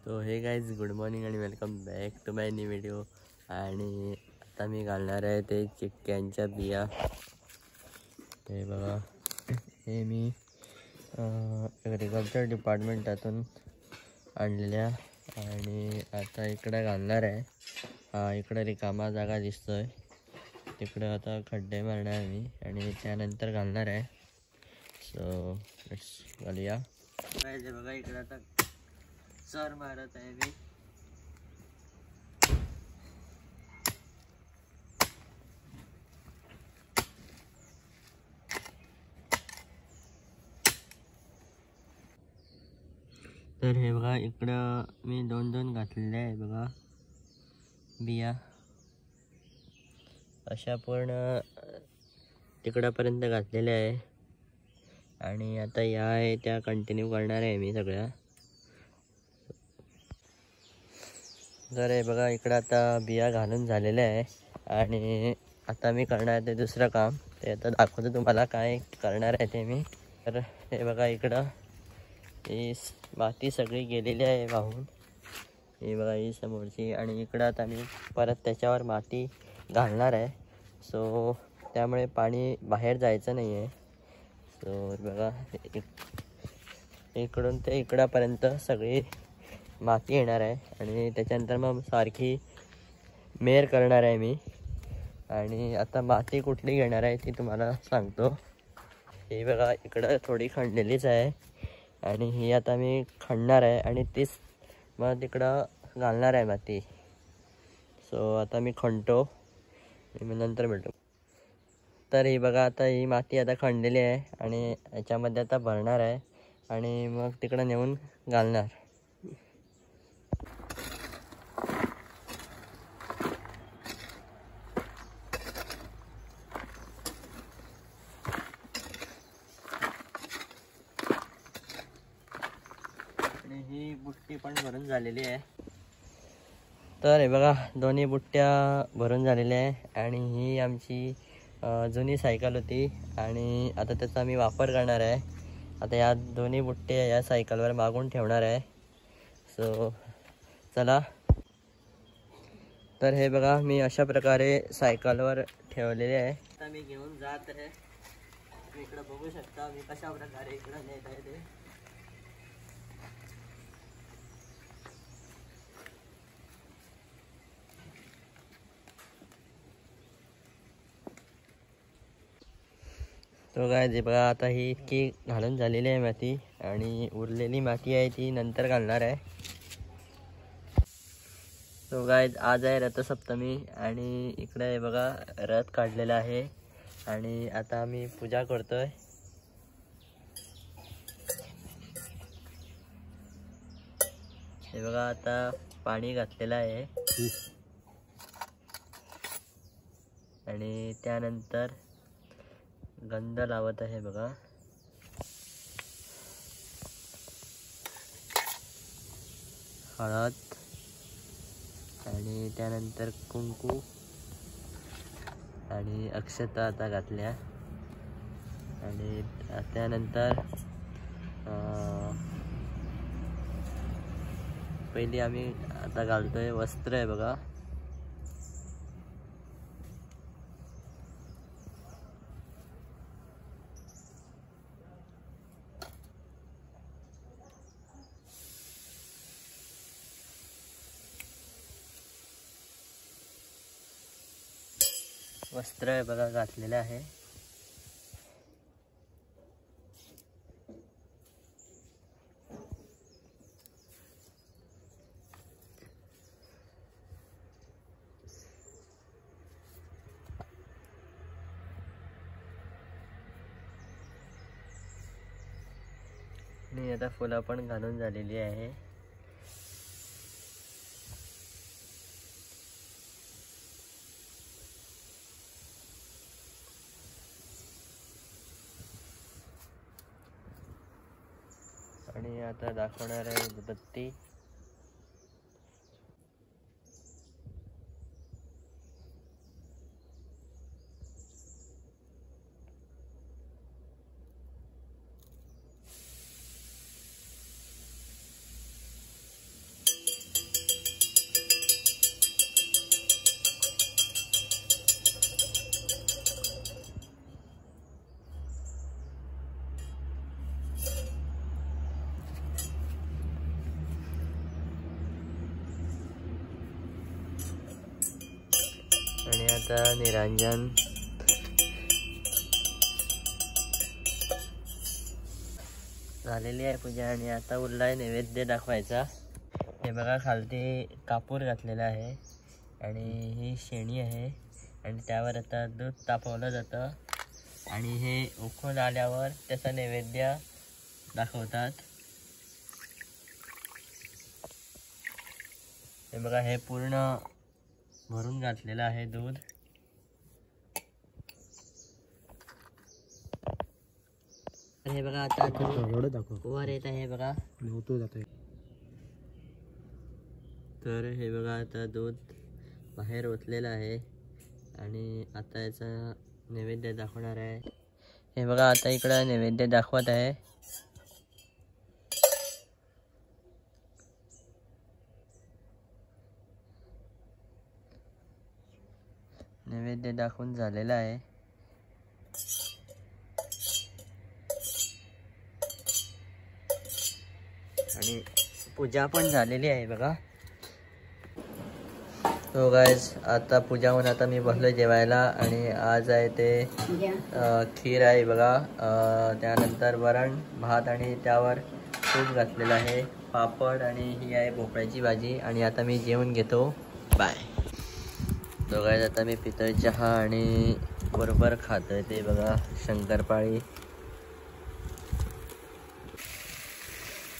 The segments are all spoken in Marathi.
तो हे गाईज गुड मॉर्निंग आणि welcome back to my new video. आणि आता मी घालणार आहे ते चिक्क्यांच्या बिया. हे बघा, हे मी ॲग्रिकल्चर डिपार्टमेंटातून आणलेल्या आणि आता इकडे घालणार आहे. हा इकडे रिकामा जागा दिसतोय, तिकडे आता खड्डे मारणार मी आणि त्यानंतर घालणार आहे. सो लेट्स घालूया. बघा इकडे आता सर मारत आहे मी. तर हे बघा इकडं मी दोन घातलेले आहे बघा बिया, अशा पूर्ण तिकडापर्यंत घातलेल्या आहे. आणि आता या आहे त्या कंटिन्यू करणार आहे मी सगळ्या. तर हे बघा इकडं आता बिया घालून झालेल्या आहे आणि आता मी करणार ते दुसरं काम. ते आता दाखवतो तुम्हाला काय करणार आहे ते मी. तर हे बघा इकडं ही माती सगळी गेलेली आहे वाहून, ही बघा ही समोरची. आणि इकडं आता मी परत त्याच्यावर माती घालणार आहे. सो त्यामुळे पाणी बाहेर जायचं नाही आहे. सो बघा इकडून ते इकडापर्यंत सगळी माती येणार आहे आणि त्याच्यानंतर मग सारखी मेर करणार आहे मी. आणि आता माती कुठली घेणार आहे ती तुम्हाला सांगतो. ही बघा इकडं थोडी खणलेलीच आहे आणि ही आता मी खणणार आहे आणि तीच मग तिकडं घालणार आहे माती. सो आता मी खणतो आणि मग नंतर मिळतो. तर ही बघा आता ही माती आता खणलेली आहे आणि याच्यामध्ये आता भरणार आहे आणि मग तिकडं नेऊन घालणार. आणि ही बुट्टी पण भरून झालेली आहे. तर हे बघा दोन्ही बुट्ट्या भरून झालेल्या आहे आणि ही आमची जुनी सायकल होती आणि आता त्याचा मी वापर करणार आहे. आता या दोन्ही बुट्ट्या या सायकलवर मागून ठेवणार आहे. सो चला. तर हे बघा मी अशा प्रकारे सायकलवर ठेवलेले आहे. आता मी घेऊन जात आहे. तुम्ही इकडं बघू शकता मी कशा प्रकारे इकडं नेत आहे ते. तो काय जे बघा आता ही इतकी घालून झालेली आहे माती आणि उरलेली माती आहे ती नंतर घालणार आहे. तो काय आज आहे रथसप्तमी आणि इकडे बघा रथ काढलेला आहे आणि आता आम्ही पूजा करतोय. हे बघा आता पाणी घातलेलं आहे आणि त्यानंतर गंध लावत आहे बघा. हळद आणि त्यानंतर कुंकू आणि अक्षता आता घातल्या आणि त्यानंतर पहिली आम्ही आता घालतोय वस्त्र आहे बघा. वस्त्र आहे बघा घातलेलं आहे. आणि आता फुलं पण घालून झालेली आहे. आणि आता दाखवणार आहे उदबत्ती. आता निरंजन झालेली आहे पूजा आणि आता उरलाय नैवेद्य दाखवायचा। हे बघा खालती कापूर घातलेला आहे आणि ही शेणी आहे आणि त्यावर आता दूध तापवलं जातं आणि हे उकळून आल्यावर त्याचा नैवेद्य दाखवतात। हे बघा हे पूर्ण भरून घातलेलं आहे दूध। हे बघा आता दूध वर येत आहे बघा। तर हे बघा आता दूध बाहेर ओतलेलं आहे आणि आता याचा नैवेद्य दाखवणार आहे। हे बघा आता इकडं नैवेद्य दाखवत आहे। नैवेद्य दाखवून झालेला आहे आणि पूजा पण झालेली आहे बघा। तो गाइस आता पूजा होऊन आता मी बसलो जेवायला आणि आज आहे ते खीर आहे बघा। त्यानंतर वरण भात आणि त्यावर तूप घातलेलं आहे, पापड आणि ही आहे भोपळ्याची भाजी आणि आता मी जेवण घेतो। बाय। तो गाइस आता मी पितोय चहा आणि बरोबर खातोय ते बघा शंकरपाळी।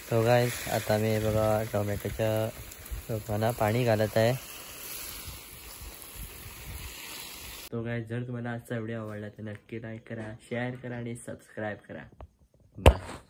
तो गाइस आता मी बघा टोमॅटोच्या रोपांना पाणी घालत आहे। तो गाइस जर तुम्हाला आजचा व्हिडिओ आवडला तर नक्की लाईक करा, शेअर करा आणि सबस्क्राईब करा। बाय।